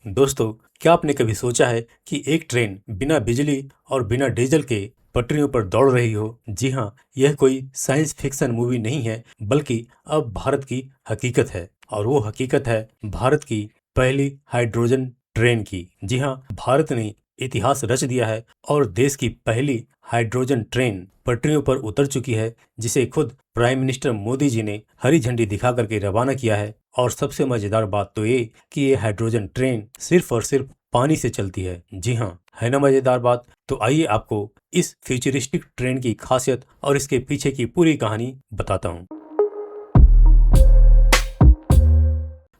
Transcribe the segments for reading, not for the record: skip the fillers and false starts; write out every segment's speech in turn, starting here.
दोस्तों, क्या आपने कभी सोचा है कि एक ट्रेन बिना बिजली और बिना डीजल के पटरियों पर दौड़ रही हो? जी हाँ, यह कोई साइंस फिक्शन मूवी नहीं है, बल्कि अब भारत की हकीकत है। और वो हकीकत है भारत की पहली हाइड्रोजन ट्रेन की। जी हाँ, भारत ने इतिहास रच दिया है और देश की पहली हाइड्रोजन ट्रेन पटरियों पर उतर चुकी है, जिसे खुद प्राइम मिनिस्टर मोदी जी ने हरी झंडी दिखा करके रवाना किया है। और सबसे मजेदार बात तो ये कि ये हाइड्रोजन ट्रेन सिर्फ और सिर्फ पानी से चलती है। जी हाँ, है ना मजेदार बात? तो आइए आपको इस फ्यूचरिस्टिक ट्रेन की खासियत और इसके पीछे की पूरी कहानी बताता हूँ।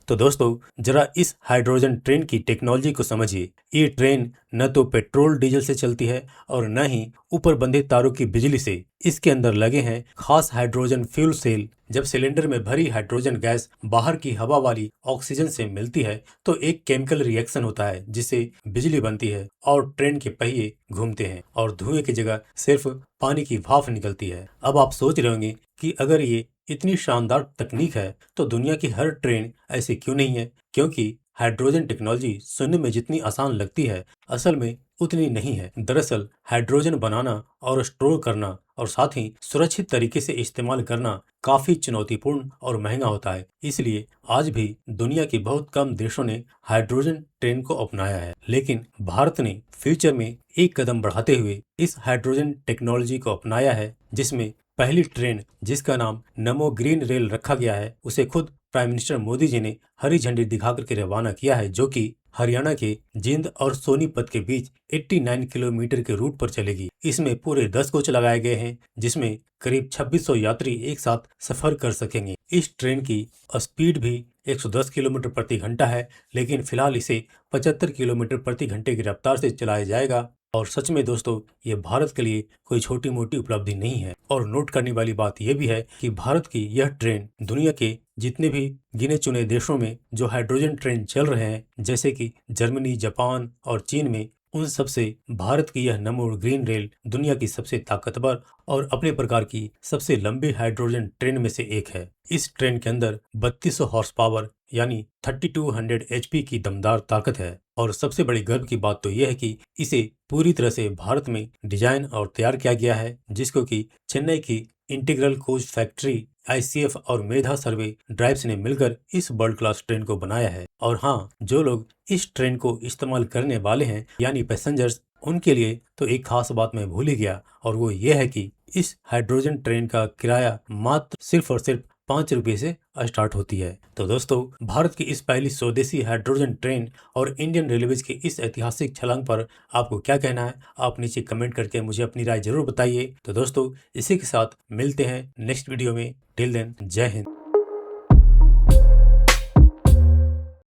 तो दोस्तों, जरा इस हाइड्रोजन ट्रेन की टेक्नोलॉजी को समझिए। ये ट्रेन न तो पेट्रोल डीजल से चलती है और न ही ऊपर बंधे तारों की बिजली से। इसके अंदर लगे हैं खास हाइड्रोजन फ्यूल सेल। जब सिलेंडर में भरी हाइड्रोजन गैस बाहर की हवा वाली ऑक्सीजन से मिलती है तो एक केमिकल रिएक्शन होता है जिससे बिजली बनती है और ट्रेन के पहिए घूमते हैं और धुएं की जगह सिर्फ पानी की भाप निकलती है। अब आप सोच रहे होंगे कि अगर ये इतनी शानदार तकनीक है तो दुनिया की हर ट्रेन ऐसी क्यों नहीं है? क्योंकि हाइड्रोजन टेक्नोलॉजी सुनने में जितनी आसान लगती है, असल में उतनी नहीं है। दरअसल हाइड्रोजन बनाना और स्टोर करना और साथ ही सुरक्षित तरीके से इस्तेमाल करना काफी चुनौतीपूर्ण और महंगा होता है। इसलिए आज भी दुनिया के बहुत कम देशों ने हाइड्रोजन ट्रेन को अपनाया है। लेकिन भारत ने फ्यूचर में एक कदम बढ़ाते हुए इस हाइड्रोजन टेक्नोलॉजी को अपनाया है, जिसमें पहली ट्रेन जिसका नाम नमो ग्रीन रेल रखा गया है, उसे खुद प्राइम मिनिस्टर मोदी जी ने हरी झंडी दिखा करके रवाना किया है, जो कि हरियाणा के जिंद और सोनीपत के बीच 89 किलोमीटर के रूट पर चलेगी। इसमें पूरे 10 कोच लगाए गए हैं, जिसमें करीब 2600 यात्री एक साथ सफर कर सकेंगे। इस ट्रेन की स्पीड भी 110 किलोमीटर प्रति घंटा है, लेकिन फिलहाल इसे 75 किलोमीटर प्रति घंटे की रफ्तार से चलाया जाएगा। और सच में दोस्तों, ये भारत के लिए कोई छोटी मोटी उपलब्धि नहीं है। और नोट करने वाली बात यह भी है कि भारत की यह ट्रेन दुनिया के जितने भी गिने चुने देशों में जो हाइड्रोजन ट्रेन चल रहे हैं, जैसे कि जर्मनी, जापान और चीन में, उन सब से भारत की यह नमो ग्रीन रेल दुनिया की सबसे ताकतवर और अपने प्रकार की सबसे लंबी हाइड्रोजन ट्रेन में से एक है। इस ट्रेन के अंदर 3200 हॉर्स पावर यानी 3200 HP की दमदार ताकत है। और सबसे बड़ी गर्व की बात तो यह है कि इसे पूरी तरह से भारत में डिजाइन और तैयार किया गया है, जिसको कि चेन्नई की इंटीग्रल कोच फैक्ट्री ICF और मेधा सर्वे ड्राइव्स ने मिलकर इस वर्ल्ड क्लास ट्रेन को बनाया है। और हाँ, जो लोग इस ट्रेन को इस्तेमाल करने वाले हैं यानी पैसेंजर्स, उनके लिए तो एक खास बात मैं भूल ही गया, और वो ये है कि इस हाइड्रोजन ट्रेन का किराया मात्र सिर्फ और सिर्फ 5 रुपये से स्टार्ट होती है। तो दोस्तों, भारत की इस पहली स्वदेशी हाइड्रोजन ट्रेन और इंडियन रेलवेज की इस ऐतिहासिक छलांग पर आपको क्या कहना है? आप नीचे कमेंट करके मुझे अपनी राय जरूर बताइए। तो दोस्तों, इसी के साथ मिलते हैं नेक्स्ट वीडियो में। टिल देन, जय हिंद।